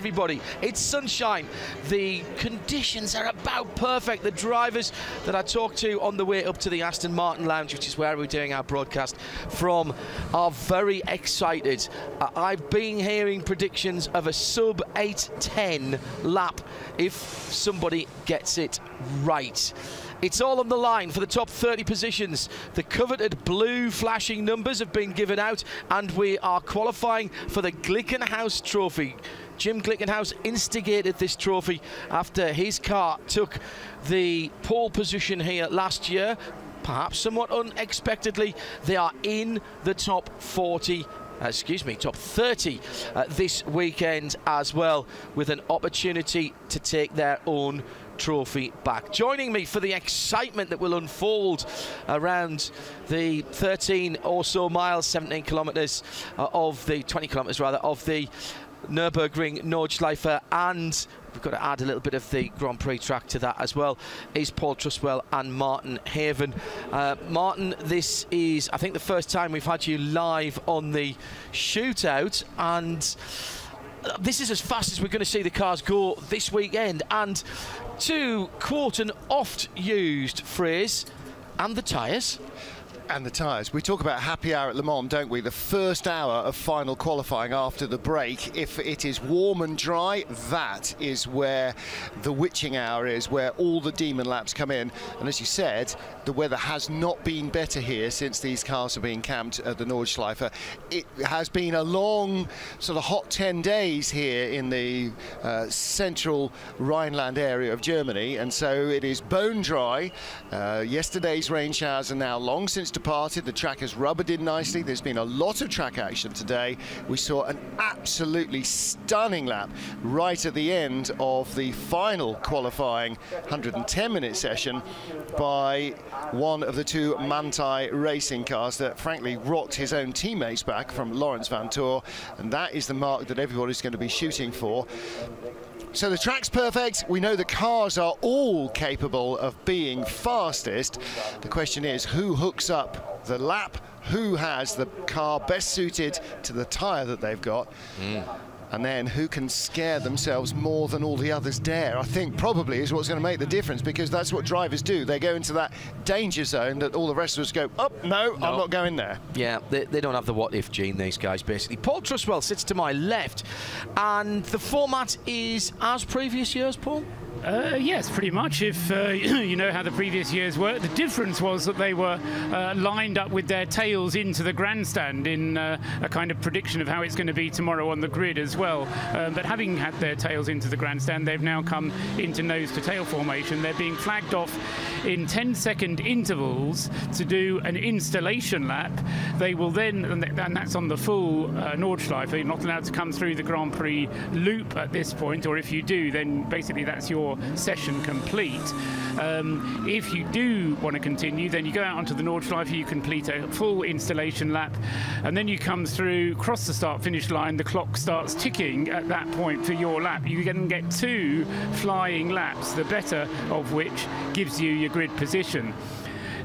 everybody. It's sunshine. The conditions are about perfect. The drivers that I talked to on the way up to the Aston Martin Lounge, which is where we're doing our broadcast from, are very excited. I've been hearing predictions of a sub 8:10 lap if somebody gets it right. It's all on the line for the top 30 positions. The coveted blue flashing numbers have been given out, and we are qualifying for the Glickenhaus Trophy. Jim Glickenhaus instigated this trophy after his car took the pole position here last year. Perhaps somewhat unexpectedly, they are in the top 30 this weekend as well, with an opportunity to take their own trophy back. Joining me for the excitement that will unfold around the 13 or so miles, 17 kilometres of the 20 kilometres rather of the Nürburgring Nordschleife, and we've got to add a little bit of the Grand Prix track to that as well, is Paul Truswell and Martin Haven. Martin, this is, I think, the first time we've had you live on the shootout, and this is as fast as we're going to see the cars go this weekend. And to quote an oft-used phrase, and the tyres. And the tyres. We talk about happy hour at Le Mans, don't we? The first hour of final qualifying after the break. If it is warm and dry, that is where the witching hour is, where all the demon laps come in. And as you said, the weather has not been better here since these cars have been camped at the Nordschleife. It has been a long, sort of hot 10 days here in the central Rhineland area of Germany, and so it is bone dry. Yesterday's rain showers are now long since departed. The track has rubbered in nicely. There's been a lot of track action today. We saw an absolutely stunning lap right at the end of the final qualifying 110-minute session by one of the two Manthey racing cars that frankly rocked his own teammates back from Lawrence Van Toor, and that is the mark that everybody's going to be shooting for. So the track's perfect. We know the cars are all capable of being fastest. The question is, who hooks up the lap? Who has the car best suited to the tyre that they've got? And then who can scare themselves more than all the others dare, I think probably is what's going to make the difference, because that's what drivers do. They go into that danger zone that all the rest of us go, oh, no, I'm not going there. Yeah, they don't have the what-if gene, these guys, basically. Paul Truswell sits to my left, and the format is as previous years, Paul? Yes, pretty much, if you know how the previous years were. The difference was that they were lined up with their tails into the grandstand in a kind of prediction of how it's going to be tomorrow on the grid as well. But having had their tails into the grandstand, they've now come into nose-to-tail formation. They're being flagged off in 10-second intervals to do an installation lap. They will then, and that's on the full Nordschleife, you're not allowed to come through the Grand Prix loop at this point, or if you do, then basically that's your session complete. If you do want to continue, then you go out onto the Nordschleife, you complete a full installation lap, and then you come through, cross the start-finish line, the clock starts ticking at that point for your lap. You can get 2 flying laps, the better of which gives you your grid position.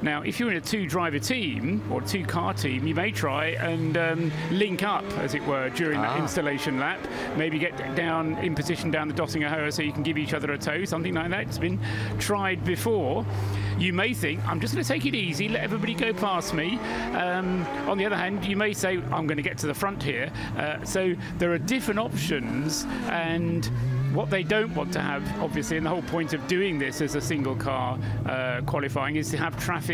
Now, if you're in a 2-driver team or 2-car team, you may try and link up, as it were, during that installation lap. Maybe get down in position down the Dottinger Höhe so you can give each other a tow, something like that. It's been tried before. You may think, I'm just going to take it easy, let everybody go past me. On the other hand, you may say, I'm going to get to the front here. So there are different options, and what they don't want to have, obviously, and the whole point of doing this as a single car qualifying, is to have traffic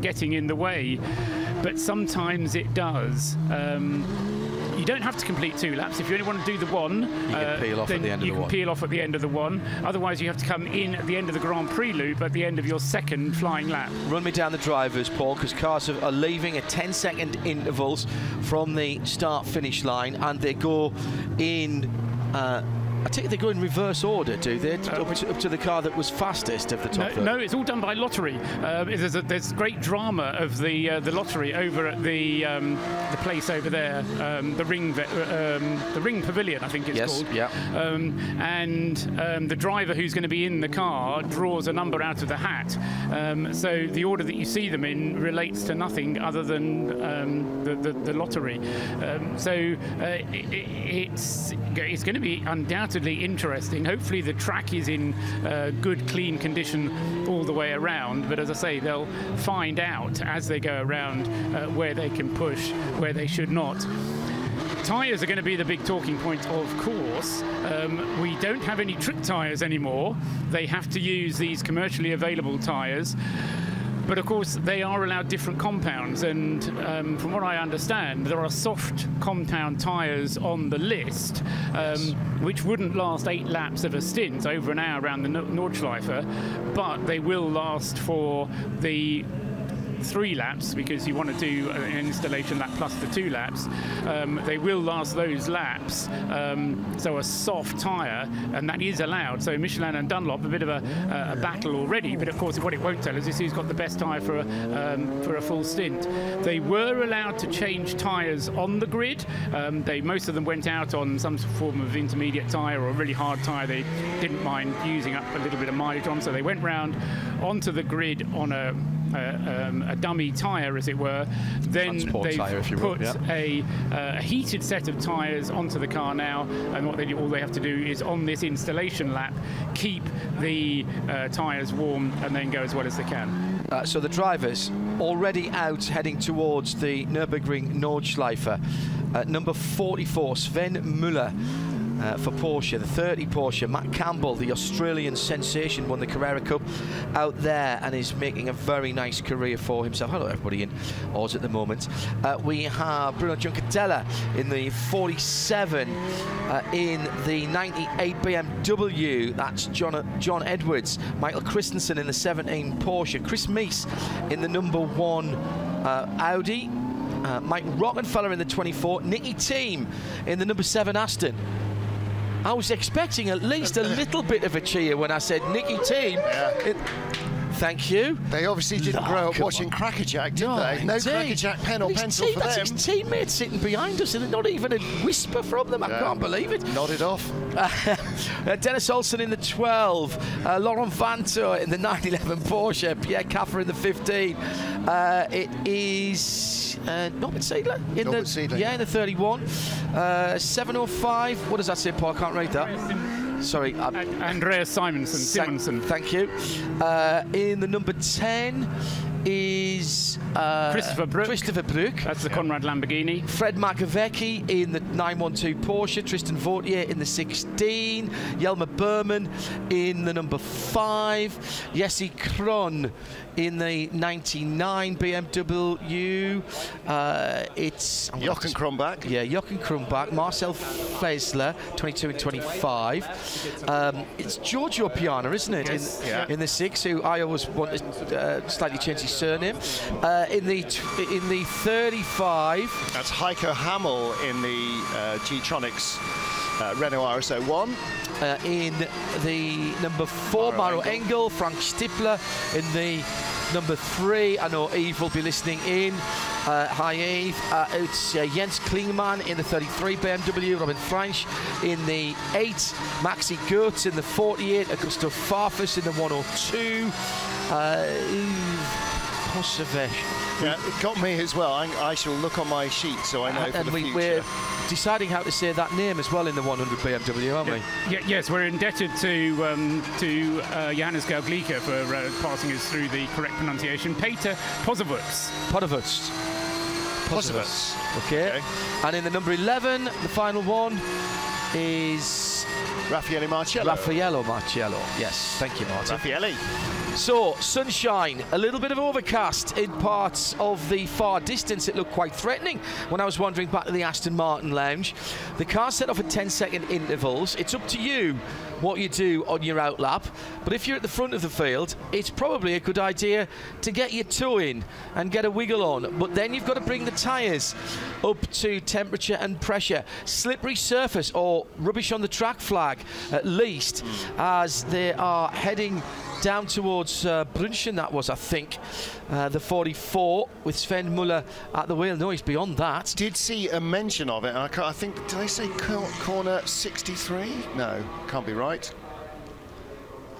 getting in the way. But sometimes it does. You don't have to complete 2 laps. If you only want to do the one, you can peel off at the end of the one. You can peel off at the end of the one. Otherwise, you have to come in at the end of the Grand Prix loop at the end of your 2nd flying lap. Run me down the drivers, Paul, because cars are leaving at 10-second intervals from the start-finish line, and they go in I take it they go in reverse order, do they? Up to the car that was fastest of the top 30? No, it's all done by lottery. There's great drama of the lottery over at the place over there, the Ring Pavilion, I think it's called. Yeah. And the driver who's going to be in the car draws a number out of the hat. So the order that you see them in relates to nothing other than the lottery. It's going to be undoubtedly undoubtedly interesting. Hopefully the track is in good, clean condition all the way around. But as I say, they'll find out as they go around where they can push, where they should not. Tyres are going to be the big talking point, of course. We don't have any trick tyres anymore. They have to use these commercially available tyres. But of course, they are allowed different compounds, and from what I understand, there are soft compound tyres on the list, which wouldn't last 8 laps of a stint, over an hour around the Nordschleife, but they will last for the 3 laps, because you want to do an installation lap plus the 2 laps. They will last those laps, so a soft tyre, and that is allowed. So Michelin and Dunlop, a bit of a battle already, but of course what it won't tell us is who's got the best tyre for a full stint. They were allowed to change tyres on the grid. Most of them went out on some form of intermediate tyre or a really hard tyre they didn't mind using up a little bit of mileage on, so they went round onto the grid on a dummy tyre, as it were. Then they've put a heated set of tyres onto the car now, and all they have to do is, on this installation lap, keep the tyres warm and then go as well as they can. So the drivers already out heading towards the Nürburgring Nordschleife. Number 44, Sven Müller. For Porsche, the 30 Porsche. Matt Campbell, the Australian sensation, won the Carrera Cup out there and is making a very nice career for himself. Hello everybody in Oz at the moment. We have Bruno Giancatella in the 47, in the 98 BMW, that's John Edwards. Michael Christensen in the 17 Porsche. Chris Meese in the number 1 Audi. Mike Rockenfeller in the 24. Nicky Thiem in the number 7 Aston. I was expecting at least a little bit of a cheer when I said Nicky Thiem. Yeah. Thank you. They obviously didn't grow up watching Crackerjack, did they? No Crackerjack pen or pencil for them. That's his teammates sitting behind us, and not even a whisper from them. I can't believe it. Nodded off. Dennis Olsen in the 12. Laurent Vantour in the 911 Porsche. Pierre Caffer in the 15. It is Norbert Seidler in the 31. 705. What does that say, Paul? I can't read that. Sorry. Andreas Simonsen. Thank you. In the number 10 is Christopher Brook. That's the Conrad Lamborghini. Fred Makovecki in the 912 Porsche. Tristan Vautier in the 16. Jelmer Berman in the number 5. Jesse Kron in the 99 BMW. It's Jochen Kronbach. Yeah, Jochen Kronbach. Marcel Fesler, 22 and 25. It's Giorgio Piana, isn't it? Yes. In the 6, who I always want to slightly change his surname. In the 35. That's Heiko Hammel in the G-Tronics Renault RS01. In the number 4, Maro Engel. Frank Stippler in the number 3. I know Eve will be listening in. Hi Eve. It's Jens Klingmann in the 33 BMW. Robin Fransch in the 8. Maxi Goetz in the 48. Augusto Farfus in the 102. Yeah, it got me as well. I shall look on my sheet so I know for the future. We're deciding how to say that name as well in the 100 BMW, aren't we? Yes, we're indebted to Johannes Gauglica for passing us through the correct pronunciation. Peter Posewitz. Okay. And in the number 11, the final one is Raffaele Marciello. Yes, thank you, Martin. Raffaele. So, sunshine, a little bit of overcast in parts of the far distance. It looked quite threatening when I was wandering back to the Aston Martin lounge. The car set off at 10-second intervals. It's up to you what you do on your out lap, but if you're at the front of the field, it's probably a good idea to get your toe in and get a wiggle on, but then you've got to bring the tyres up to temperature and pressure. Slippery surface or rubbish on the track flag, at least, as they are heading down towards Brunchen, that was, I think, the 44 with Sven Müller at the wheel. No, he's beyond that. Did see a mention of it. I think, did they say corner 63? No, can't be right.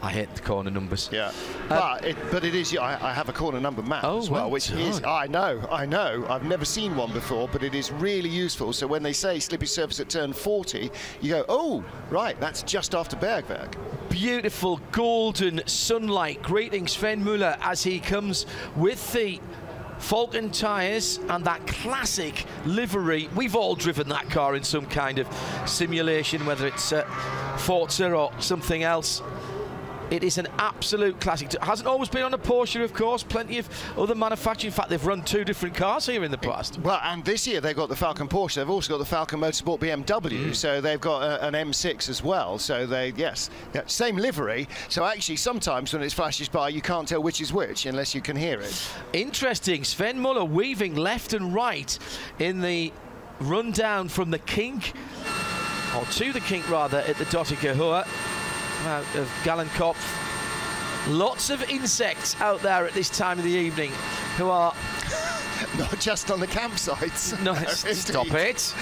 I hate the corner numbers. Yeah, but it is. I have a corner number map as well, which is. I know. I've never seen one before, but it is really useful. So when they say slippery surface at turn 40, you go, oh, right, that's just after Bergwerk. Beautiful golden sunlight greeting Sven Müller as he comes with the Falcon tyres and that classic livery. We've all driven that car in some kind of simulation, whether it's Forza or something else. It is an absolute classic. It hasn't always been on a Porsche, of course. Plenty of other manufacturers. In fact, they've run 2 different cars here in the past. Well, and this year they've got the Falcon Porsche. They've also got the Falcon Motorsport BMW. So they've got an M6 as well. So same livery. So actually, sometimes when it flashes by, you can't tell which is which unless you can hear it. Interesting. Sven Müller weaving left and right in the rundown from the kink, or to the kink rather, at the Dottinger Hohe. Out of Gallenkopf. Lots of insects out there at this time of the evening who are not just on the campsites. No, stop it.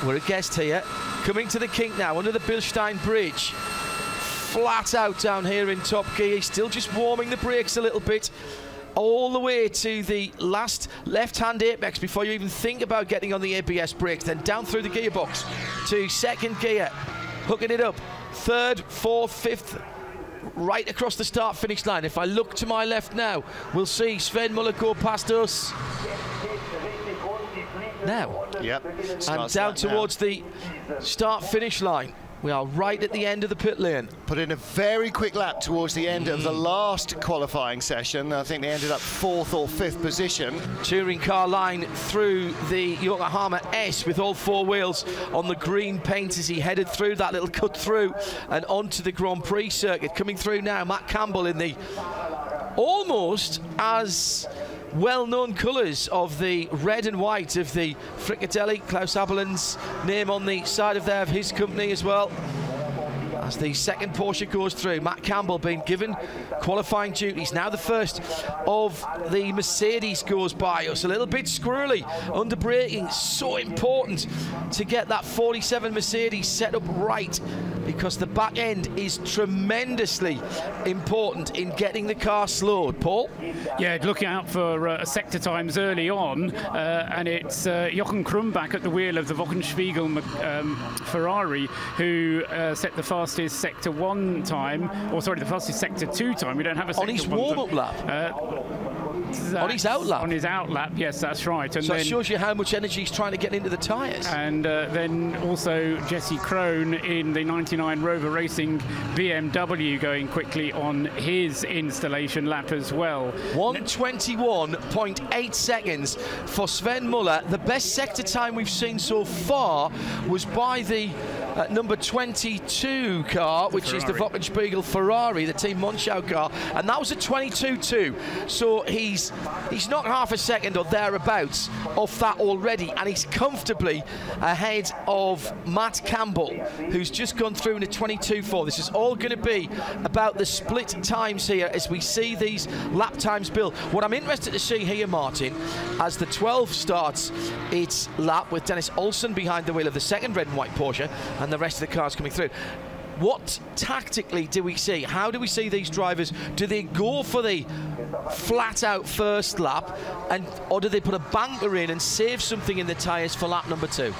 We're a guest here. Coming to the kink now under the Bilstein Bridge. Flat out down here in top gear. He's still just warming the brakes a little bit. All the way to the last left-hand apex before you even think about getting on the ABS brakes. Then down through the gearbox to second gear. Hooking it up. 3rd, 4th, 5th, right across the start-finish line. If I look to my left now, we'll see Sven Müller go past us. Now. Yep. And down towards the start-finish line. We are right at the end of the pit lane. Put in a very quick lap towards the end of the last qualifying session. I think they ended up 4th or 5th position. Touring car line through the Yokohama S with all 4 wheels on the green paint as he headed through that little cut through and onto the Grand Prix circuit. Coming through now, Matt Campbell in the almost as well-known colours of the red and white of the Fricatelli, Klaus Abelen's name on the side of there of his company as well. As the second Porsche goes through, Matt Campbell being given qualifying duties. Now the first of the Mercedes goes by us. A little bit squirrely under braking. So important to get that 47 Mercedes set up right, because the back end is tremendously important in getting the car slowed. Paul? Yeah, looking out for sector times early on, and it's Jochen Krumbach at the wheel of the Wochenspiegel Ferrari who set the fastest sector 1 time, or sorry, the fastest sector 2 time. We don't have a sector on his warm-up lap. On his out lap. On his out lap, yes, that's right. And so it shows you how much energy he's trying to get into the tyres. And then also Jesse Krohn in the 99 Rover Racing BMW going quickly on his installation lap as well. 1:21.8 seconds for Sven Müller. The best sector time we've seen so far was by the number 22 car, which is the Wochenspiegel Ferrari, the Team Monschau car, and that was a 22.2. So he's not half a second or thereabouts off that already, and he's comfortably ahead of Matt Campbell, who's just gone through in a 22.4. This is all going to be about the split times here as we see these lap times build. What I'm interested to see here, Martin, as the 12 starts its lap with Dennis Olsen behind the wheel of the second red and white Porsche, and the rest of the cars coming through. What tactically do we see? How do we see these drivers? Do they go for the flat-out first lap, or do they put a banker in and save something in the tyres for lap number 2?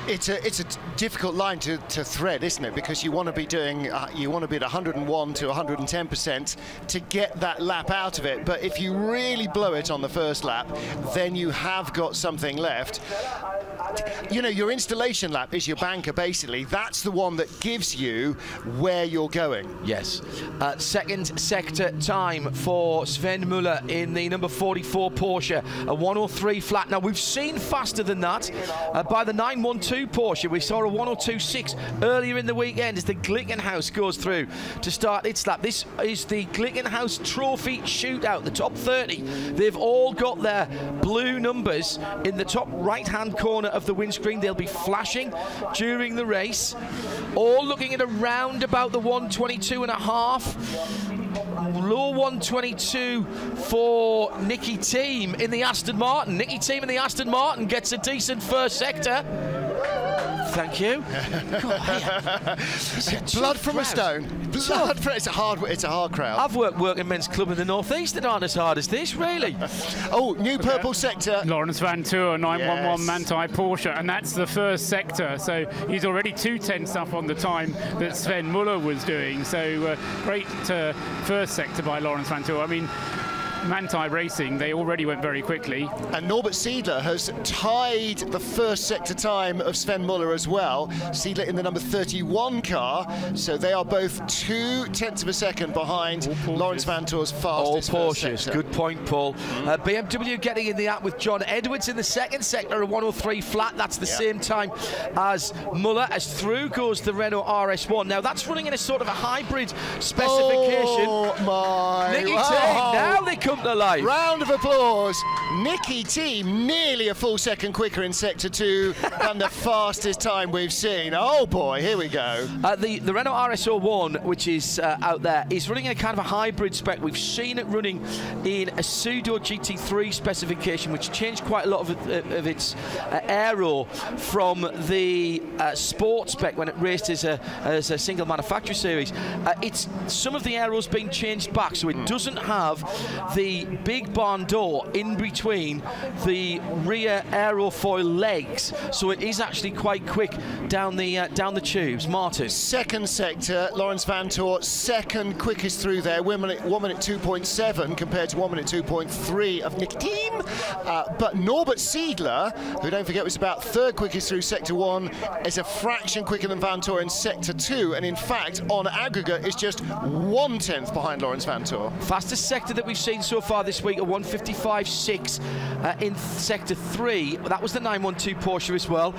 It's a difficult line to thread, isn't it? Because you want to be doing you want to be at 101 to 110% to get that lap out of it. But if you really blow it on the first lap, then you have got something left. You know, your installation lap is your banker, basically. That's the one that gives you where you're going. Yes. Second sector time for Sven Müller in the number 44 Porsche, a 103 flat. Now, we've seen faster than that by the 912 Porsche. We saw a 102.6 earlier in the weekend as the Glickenhaus goes through to start its lap. This is the Glickenhaus Trophy Shootout, the top 30. They've all got their blue numbers in the top right-hand corner of the windscreen. They'll be flashing during the race, all looking at around about the 122.5. Low 122 for Nicky Team in the Aston Martin. Nicky Team in the Aston Martin gets a decent first sector. thank you. Blood from a stone. Blood from, it's a hard crowd. I've worked working men's club in the northeast that aren't as hard as this, really. Oh, new purple sector. Lawrence Van Tour, 911 Manthey Porsche, and that's the first sector. So he's already 2/10 up on the time that Sven Muller was doing. So great first sector by Lawrence Van Tour. I mean, Manthey Racing, they already went very quickly. And Norbert Siedler has tied the first sector time of Sven Muller as well. Siedler in the number 31 car, so they are both 2/10 of a second behind Lawrence Van Tour's fastest All first Porsches. sector. Good point, Paul. BMW getting in the act with John Edwards in the second sector, a 1:03 flat. That's the same time as Muller. As through goes the Renault RS1. Now that's running in a sort of a hybrid specification. Oh my! Nicky Team, now they come to life. Round of applause. Nicky Team nearly a full second quicker in sector 2 than the fastest time we've seen. Oh boy, here we go. The Renault RS01, which is out there, is running in a kind of a hybrid spec. We've seen it running in a pseudo GT3 specification, which changed quite a lot of its aero from the sport spec when it raced as a single manufacturer series. It's some of the aero's been changed back, so it doesn't have the big barn door in between the rear aerofoil legs, so it is actually quite quick down the tubes. Martin. Second sector, Lawrence Van Tour, second quickest through there, 1 minute 2.7 compared to 1 minute 2.3 of Nicky Team. But Norbert Siedler, who don't forget was about third quickest through sector 1, is a fraction quicker than Van Tour in sector 2, and in fact on aggregate is just 1/10 behind Lawrence Van Tour. Fastest sector that we've seen so far this week, a 1:55.6 in sector 3. That was the 912 Porsche as well.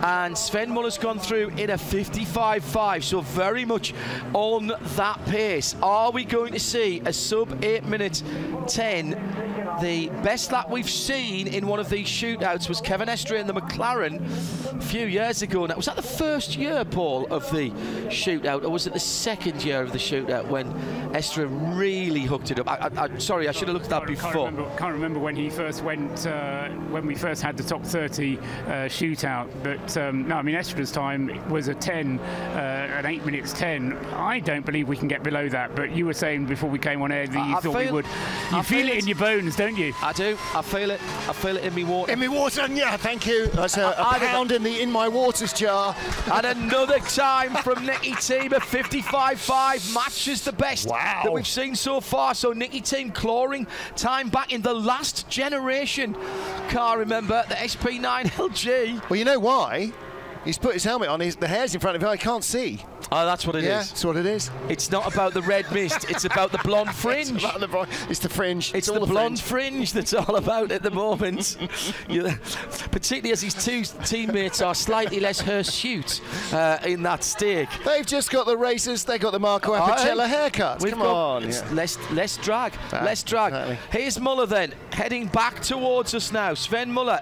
And Sven Muller's gone through in a 55.5, so very much on that pace. Are we going to see a sub 8 minute 10? The best lap we've seen in one of these shootouts was Kevin Estre in the McLaren a few years ago. Now, was that the first year, Paul, of the shootout, or was it the second year of the shootout when Estre really hooked it up? Sorry, I should have looked at that before. Can't remember when he first went, when we first had the top 30 shootout. But no, I mean, Estre's time was a 10, an 8 minutes 10. I don't believe we can get below that. But you were saying before we came on air that you thought we would. You feel it in your bones, don't you? I do. I feel it. I feel it in me water. In me water, yeah, thank you. That's a pound in my waters jar. And another time from Nicky Team, a 55.5, matches the best that we've seen so far. So Nicky Team clawing time back in the last generation car, remember, the SP9 LG. Well, you know why? He's put his helmet on, the hair's in front of him, I can't see. Oh, that's what it is. Yeah, that's what it is. It's not about the red mist, it's about the blonde fringe. It's the fringe. It's the blonde fringe that's all about at the moment. Particularly as his two teammates are slightly less hirsute in that stake. They've just got the racers, they got the Marco Apicella haircuts. Come on. Less drag. Less drag. Exactly. Here's Muller then, heading back towards us now. Sven Muller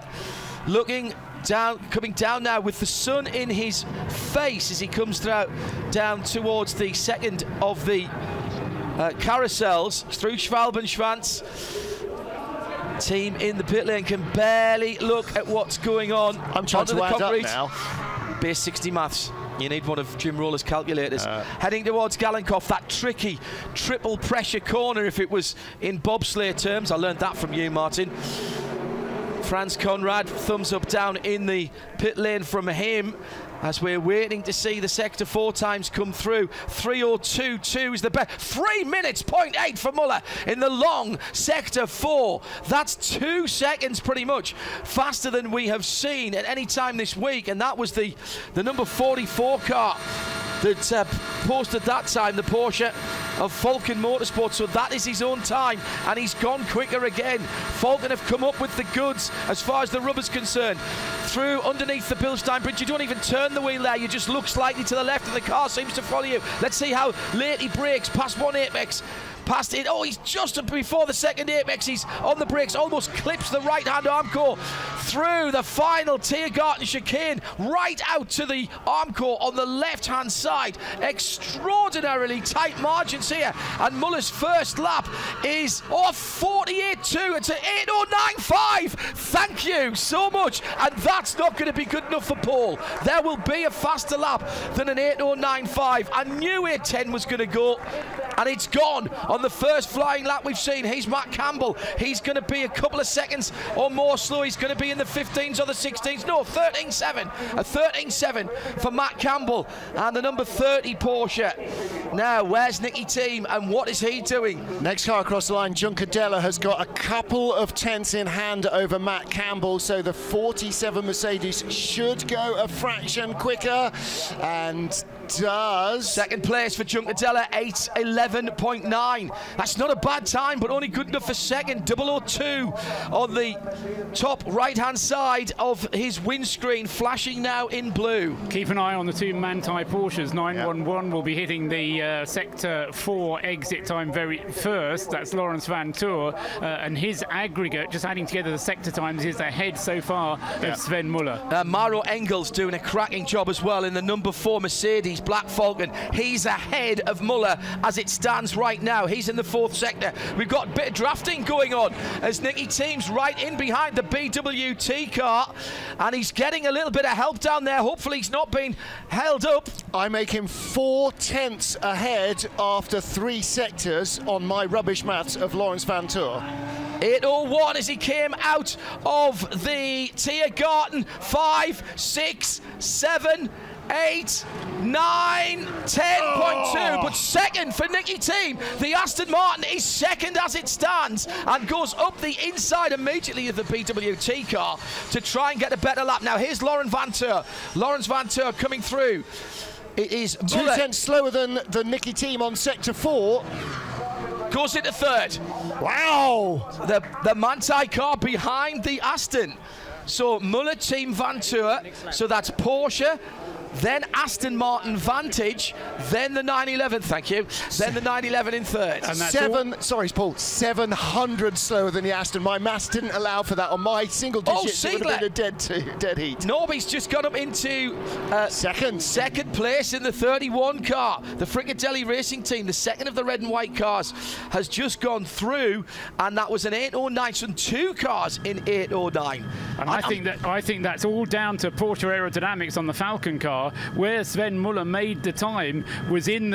looking down, coming down now with the sun in his face as he comes down towards the second of the carousels through Schwalbenschwanz. Team in the pit lane can barely look at what's going on. I'm trying to add up now. Base 60 maths. You need one of Jim Roller's calculators. Heading towards Galenkov, that tricky triple pressure corner if it was in bobsleigh terms. I learned that from you, Martin. Franz Conrad, thumbs up down in the pit lane from him as we're waiting to see the sector 4 times come through. 3:02.2 is the best. 3 minutes, 0.8 for Muller in the long sector 4. That's 2 seconds pretty much faster than we have seen at any time this week, and that was the number 44 car that posted that time, the Porsche of Falcon Motorsport. So that is his own time, and he's gone quicker again. Falcon have come up with the goods as far as the rubber's concerned. Through underneath the Bilstein Bridge, you don't even turn the wheel there, you just look slightly to the left and the car seems to follow you. Let's see how late he brakes past one apex, past it. Oh, he's just before the second apex. He's on the brakes, almost clips the right-hand Armco through the final Tiergarten chicane, right out to the Armco on the left-hand side. Extraordinarily tight margins here. And Muller's first lap is 48.2. It's an 8.095. Thank you so much. And that's not going to be good enough for Paul. There will be a faster lap than an 8.095. I knew 8.10 was going to go, and it's gone on the first flying lap we've seen. He's Matt Campbell. He's going to be a couple of seconds or more slow. He's going to be in the 15s or the 16s. No, 13.7. A 13.7 for Matt Campbell and the number 30 Porsche. Now, where's Nicky Team and what is he doing? Next car across the line, Juncadella has got a couple of tenths in hand over Matt Campbell, so the 47 Mercedes should go a fraction quicker, and does. Second place for Juncadella, 8.11.9. That's not a bad time, but only good enough for second. 002 on the top right-hand side of his windscreen, flashing now in blue. Keep an eye on the two Manthey Porsches. 911 will be hitting the Sector 4 exit time very first. That's Lawrence Van Toor, and his aggregate, just adding together the sector times, is ahead so far of Sven Muller. Maro Engels doing a cracking job as well in the number 4 Mercedes Black Falcon. He's ahead of Muller as it stands right now. He's in the 4th sector. We've got a bit of drafting going on as Nicky Team's right in behind the BWT car, and he's getting a little bit of help down there. Hopefully he's not being held up. I make him 4 tenths ahead after 3 sectors on my rubbish maths of Lawrence Van Toor. 8.01 as he came out of the Tiergarten. 5, 6, 7, 8, 9, 10.2, but second for Nicky Team. The Aston Martin is second as it stands and goes up the inside immediately of the BWT car to try and get a better lap. Now here's Laurens Van Toor. Laurens Van Toor coming through. It is 2 tenths slower than the Nicky Team on sector 4. Goes into third. Wow! The Manthey car behind the Aston. So Muller Team Van Toor. So that's Porsche, then Aston Martin Vantage, then the 911, thank you, then the 911 in third. And sorry, Paul, 700 slower than the Aston. My maths didn't allow for that on my single digits. It would have been a dead heat. Norby's just got up into second place in the 31 car. The Frickadelli Racing Team, the second of the red and white cars, has just gone through, and that was an 8.09, so 2 cars in 8.09. And I think that's all down to Porsche aerodynamics on the Falcon car. Where Sven Muller made the time was on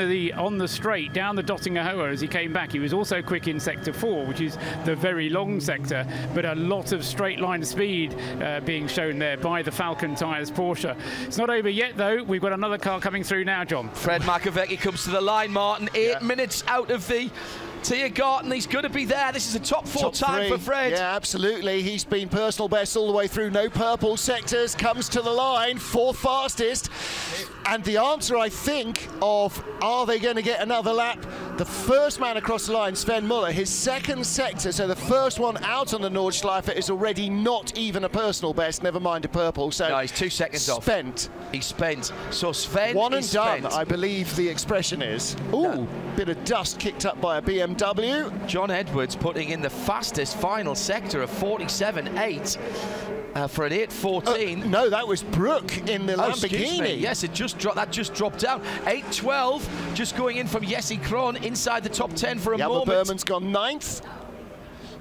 the straight down the Dottingerhohe as he came back. He was also quick in sector 4, which is the very long sector, but a lot of straight line speed being shown there by the Falcon tyres Porsche. It's not over yet though. We've got another car coming through now, John. Fred Makovecki comes to the line, Martin. 8 minutes out of the Tiergarten. He's going to be there. This is a top 4 time for Fred. Yeah, absolutely. He's been personal best all the way through. No purple sectors. Comes to the line. 4th fastest. And the answer, I think, of are they going to get another lap? The first man across the line, Sven Muller, his 2nd sector, so the first one out on the Nordschleife, is already not even a personal best, never mind a purple. So no, he's 2 seconds off. He's spent. So Sven one and is done, spent. I believe the expression is. Ooh, bit of dust kicked up by a BMW. John Edwards putting in the fastest final sector of 47.8. For an 8.14. No, that was Brooke in the Lamborghini. Yes, it just dropped. That just dropped down. 8.12, just going in from Jesse Krohn inside the top 10 for a moment. Berman's gone 9th.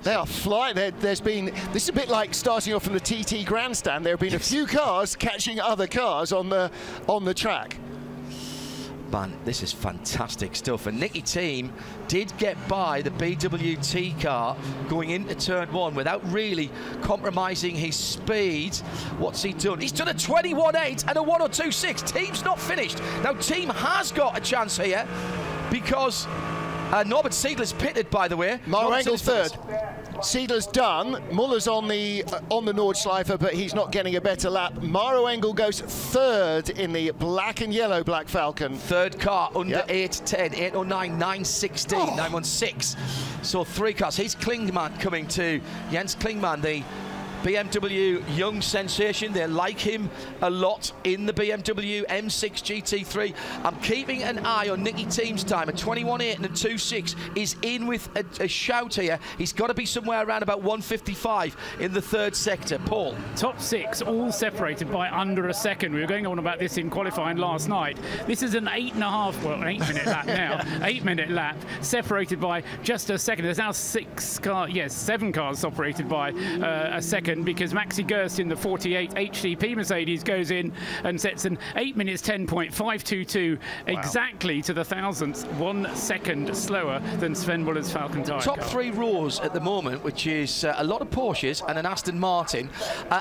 They are flying. This is a bit like starting off from the TT grandstand. There have been a few cars catching other cars on the track. Man, this is fantastic stuff. And Nicky Team did get by the BWT car going into turn 1 without really compromising his speed. What's he done? He's done a 21.8 and a 1.026. Team's not finished. Now, Team has got a chance here because Norbert Siedler's pitted, by the way. Maro Engel third. Siedler's done. Muller's on the Nordschleife, but he's not getting a better lap. Maro Engel goes 3rd in the black and yellow Black Falcon. 3rd car under 8.10, 8.09, 9.16, 9.16. So 3 cars. Here's Klingman coming to Jens Klingman, the BMW young sensation. They like him a lot in the BMW M6 GT3. I'm keeping an eye on Nicky Thiem's time. A 21.8 and a 2.6 is in with a shout here. He's got to be somewhere around about 1:55 in the third sector. Paul. Top 6 all separated by under a second. We were going on about this in qualifying last night. This is an 8.5, well, an 8-minute lap now. 8-minute lap separated by just a second. There's now 7 cars separated by a second, because Maxi Gerst in the 48 HDP Mercedes goes in and sets an 8 minutes 10.522 exactly to the thousandth, 1 second slower than Sven Muller's Falcon Tire Top car. 3 rows at the moment, which is a lot of Porsches and an Aston Martin,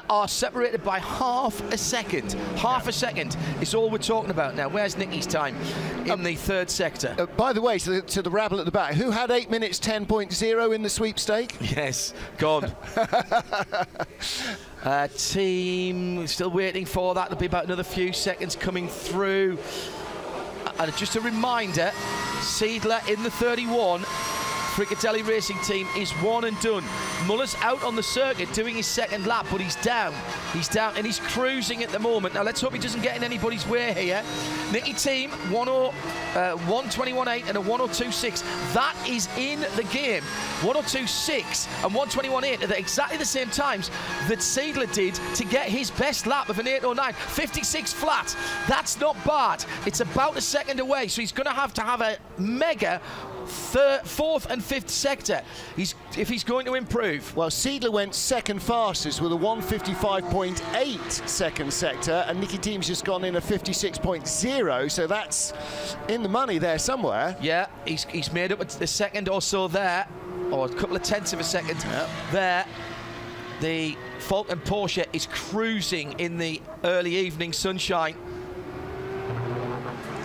are separated by half a second. Half a second is all we're talking about now. Where's Nicky's time in the third sector? By the way, to the rabble at the back, who had 8 minutes 10.0 in the sweepstake? Yes, gone. Team still waiting for that. There'll be about another few seconds coming through. And just a reminder, Seidler in the 31. Fricatelli Racing Team is 1 and done. Muller's out on the circuit doing his second lap, but he's down. He's down and he's cruising at the moment. Now let's hope he doesn't get in anybody's way here. Nicky Thiem, 1:21.8 and a 1:02.6. That is in the game. 1:02.6 and 1:21.8 at exactly the same times that Seidler did to get his best lap of an 8:09. 56 flat. That's not bad. It's about a second away, so he's going to have a mega fourth and fifth sector if he's going to improve. Well, Seidler went second fastest with a 1:55.8 second sector, and Nicky Thiem's just gone in a 56.0, so that's in the money there somewhere. Yeah, he's made up a second or so there, or a couple of tenths of a second there. The Falcon Porsche is cruising in the early evening sunshine.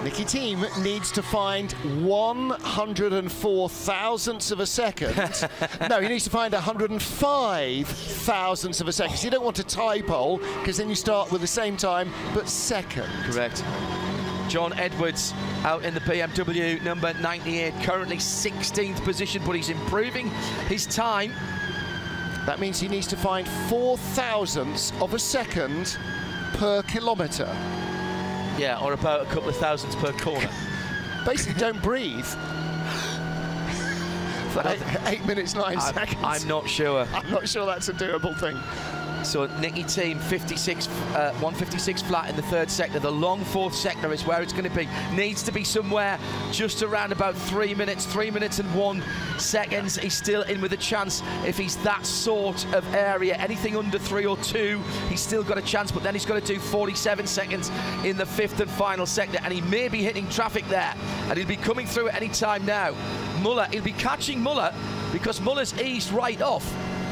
Nicky Thiem needs to find 104 thousandths of a second. No, he needs to find 105 thousandths of a second. So you don't want to tie pole, because then you start with the same time, but second. Correct. John Edwards out in the BMW number 98, currently 16th position, but he's improving his time. That means he needs to find 4 thousandths of a second per kilometre. Yeah, or about a couple of thousandths per corner. Basically, don't breathe. 8 minutes 9 seconds. I'm not sure. I'm not sure that's a doable thing. So Nicky Thiem, 1:56 flat in the third sector. The long fourth sector is where it's going to be. Needs to be somewhere just around about 3 minutes, 3 minutes and 1 second. He's still in with a chance if he's that sort of area. Anything under 3 or 2, he's still got a chance, but then he's got to do 47 seconds in the fifth and final sector, and he may be hitting traffic there, and he'll be coming through at any time now. Muller, he'll be catching Muller because Muller's eased right off.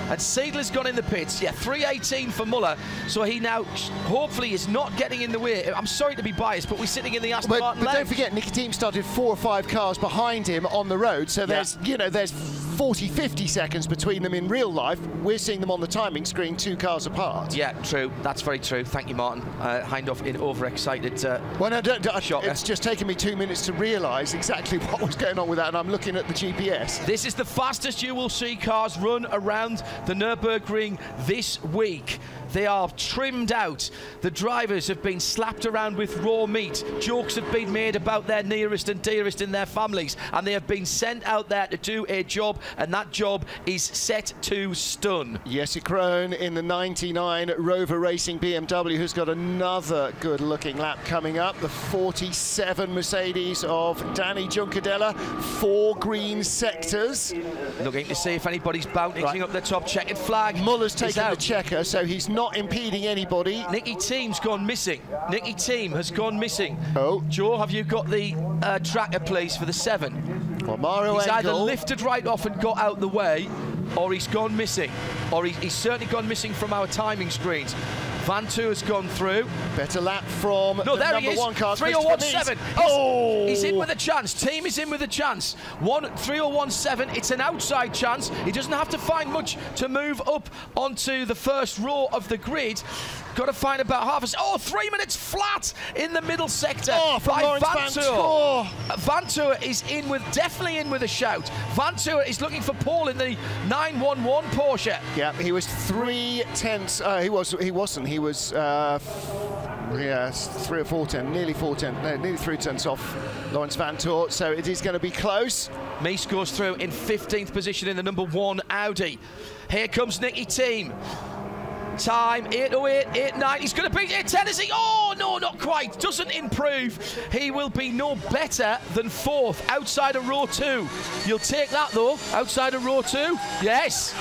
And Seidler's gone in the pits. Yeah, 3:18 for Muller. So he now hopefully is not getting in the way. I'm sorry to be biased, but we're sitting in the Aston Martin But lounge. don't forget, Nicky Thiem started 4 or 5 cars behind him on the road. So there's, there's 40, 50 seconds between them in real life. We're seeing them on the timing screen 2 cars apart. Yeah, true. That's very true. Thank you, Martin. Hindhoff in overexcited. Well, no, it's just taken me 2 minutes to realise exactly what was going on with that, and I'm looking at the GPS. This is the fastest you will see cars run around the Nürburgring this week. They are trimmed out. The drivers have been slapped around with raw meat. Jokes have been made about their nearest and dearest in their families, and they have been sent out there to do a job, and that job is set to stun. Jesse Krohn in the 99 Rover Racing BMW, who's got another good-looking lap coming up. The 47 Mercedes of Danny Juncadella, 4 green sectors. Looking to see if anybody's bouncing up the top. Checkered flag. Muller's taking the checker, so he's not impeding anybody. Nicky Thiem's gone missing. Nicky Thiem has gone missing. Oh. Joe, have you got the tracker, please, for the 7? Well, Mario He's Engel either lifted right off and got out the way, or he's gone missing. Or he's certainly gone missing from our timing screens. Vantoor's gone through. Better lap from no, there he is. 1 car. 3:01.7. Oh! He's in with a chance. Team is in with a chance. 3:01.7. It's an outside chance. He doesn't have to find much to move up onto the first row of the grid. Got to find about half a... 3 minutes flat in the middle sector by Vantoor. Vantoor is definitely in with a shout. Vantoor is looking for pole in the 911 Porsche. Yeah, he was 3 tenths. He wasn't. He was 3 or 4 tenths, nearly 4 tenths, no, nearly 3 tenths off Laurens Vantoor. So it is going to be close. Mees goes through in 15th position in the number 1 Audi. Here comes Nicky Team. Time 8:08, 8:09. He's going to beat 8:10. Is he? Oh no, not quite. Doesn't improve. He will be no better than 4th outside of row 2. You'll take that though. Outside of row 2. Yes,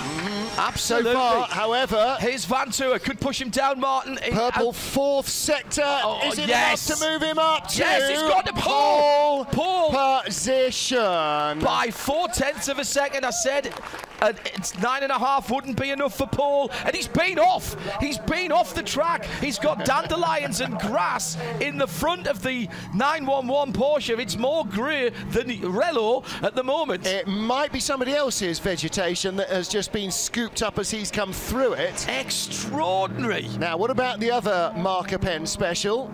absolutely. So far, however, here's Vantoor. Could push him down, Martin. Purple 4th sector. Is it enough to move him up to? Yes, he's got the pole position by 0.4 of a second. I said it's 9.5 wouldn't be enough for pole, and he's been off. He's been off the track. He's got dandelions and grass in the front of the 911 Porsche. It's more grey than Rello at the moment. It might be somebody else's vegetation that has just been scooped up as he's come through it. Extraordinary. Now, what about the other marker pen special?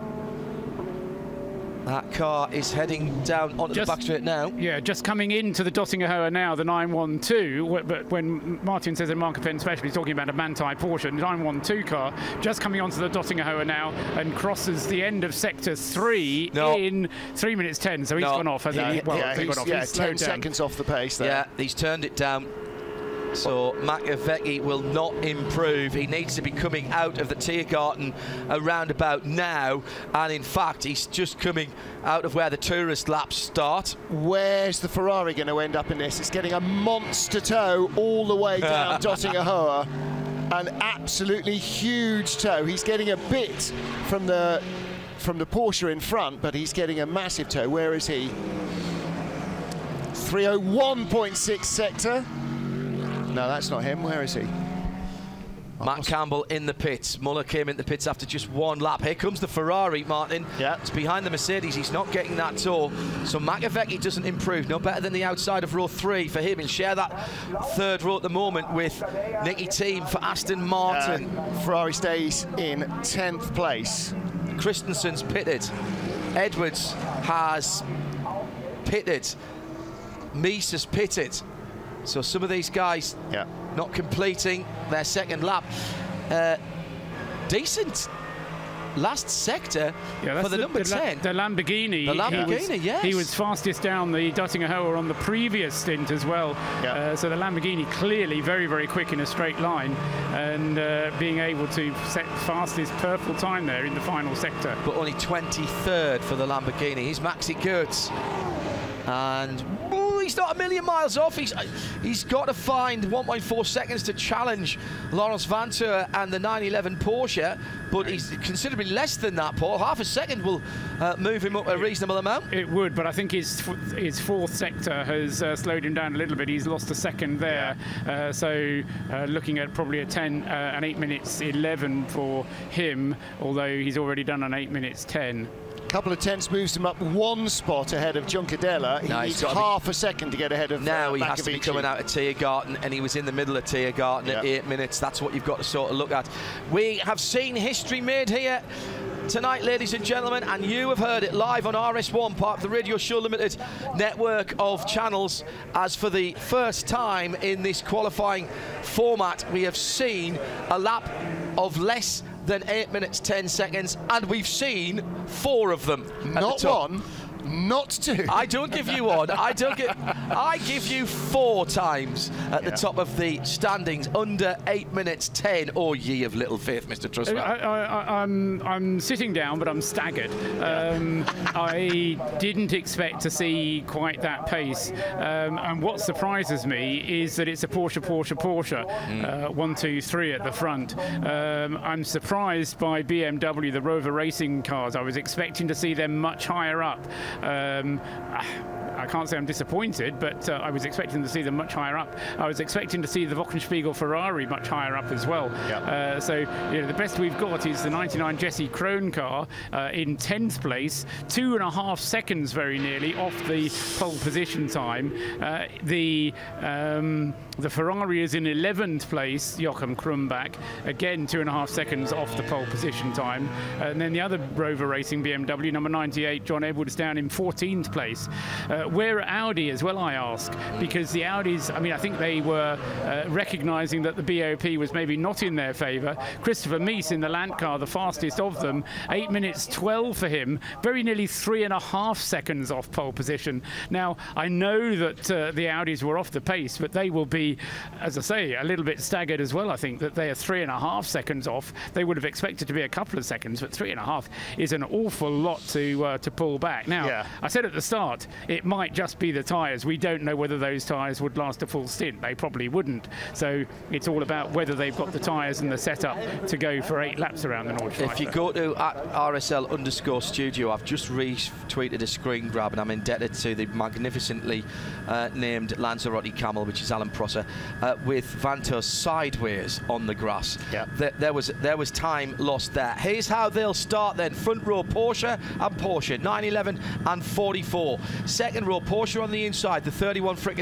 That car is heading down onto the back straight now. Yeah, just coming into the Dottingerhoe now, the 912. But when Martin says a marker pen special, he's talking about a Manthey Porsche, the 912 car, just coming onto the Dottingerhoe now and crosses the end of sector 3 in 3 minutes 10. So he's gone off, hasn't he? Well, yeah, he's gone off. Yeah, 10 seconds off the pace there. Yeah, he's turned it down. So Makoviecki will not improve. He needs to be coming out of the Tiergarten around about now, and in fact he's just coming out of where the tourist laps start. Where's the Ferrari going to end up in this? It's getting a monster tow all the way down Dottingerhoe. An absolutely huge tow. He's getting a bit from the Porsche in front, but he's getting a massive tow. Where is he? 3:01.6 sector. No, that's not him. Where is he? Matt Campbell in the pits. Muller came in the pits after just 1 lap. Here comes the Ferrari, Martin. Yeah. It's behind the Mercedes. He's not getting that tow. So Makoviecki doesn't improve. No better than the outside of row 3 for him. He'll share that 3rd row at the moment with Nicky Team for Aston Martin. Ferrari stays in 10th place. Christensen's pitted. Edwards has pitted. Mees has pitted. So some of these guys not completing their 2nd lap. Decent last sector for the number 10. The Lamborghini. The Lamborghini, yes. He was fastest down the Dottingerhoe on the previous stint as well. So the Lamborghini clearly very, very quick in a straight line, and being able to set fastest purple time there in the final sector. But only 23rd for the Lamborghini. He's Maxi Goetz. And he's not a million miles off. He's got to find 1.4 seconds to challenge Laurens Vantoor and the 911 Porsche, but he's considerably less than that, Paul. Half a second will move him up a reasonable amount. It would, but I think his 4th sector has slowed him down a little bit. He's lost a second there. So looking at probably an 8 minutes 11 for him, although he's already done an 8 minutes 10. Couple of tenths moves him up 1 spot ahead of Juncadella. He needs half a second to get ahead of now he has to be coming out of Tiergarten, and he was in the middle of Tiergarten at 8 minutes. That's what you've got to sort of look at. We have seen history made here tonight, ladies and gentlemen, and you have heard it live on RS1, part of the Radio Show Limited network of channels, as for the first time in this qualifying format we have seen a lap of less than 8 minutes 10 seconds, and we've seen 4 of them. Not one, not 2. I don't give you one. I give you 4 times at the top of the standings under 8 minutes 10. Oh, ye of little faith, Mr. Trussman. I'm sitting down, but I'm staggered. I didn't expect to see quite that pace. And what surprises me is that it's a Porsche. 1, 2, 3 at the front. I'm surprised by BMW, the Rover racing cars. I was expecting to see them much higher up. I can't say I'm disappointed, but I was expecting to see them much higher up. I was expecting to see the Wochenspiegel Ferrari much higher up as well. Yep. So the best we've got is the 99 Jesse Krohn car in 10th place, 2.5 seconds very nearly off the pole position time. The Ferrari is in 11th place, Joachim Krumbach, again 2.5 seconds off the pole position time. And then the other Rover Racing BMW, number 98, John Edwards, down in 14th place. Where are Audi as well, I ask? Because the Audis, I mean, I think they were recognising that the BOP was maybe not in their favour. Christopher Mies in the Land car, the fastest of them, 8 minutes 12 for him, very nearly 3.5 seconds off pole position. Now, I know that the Audis were off the pace, but they will be, as I say, a little bit staggered as well. I think that they are 3.5 seconds off. They would have expected to be a couple of seconds, but 3.5 is an awful lot to pull back. Now, I said at the start, it might just be the tyres. We don't know whether those tyres would last a full stint. They probably wouldn't. So it's all about whether they've got the tyres and the setup to go for 8 laps around the Nordschleife. If you go to @RSL_studio, I've just retweeted a screen grab, and I'm indebted to the magnificently named Lanzarote Camel, which is Alan Prosser, with Vantos sideways on the grass. Yep. There was time lost there. Here's how they'll start then. Front row Porsche and Porsche, 911 and 44. Second row Porsche on the inside, the 31 Fricker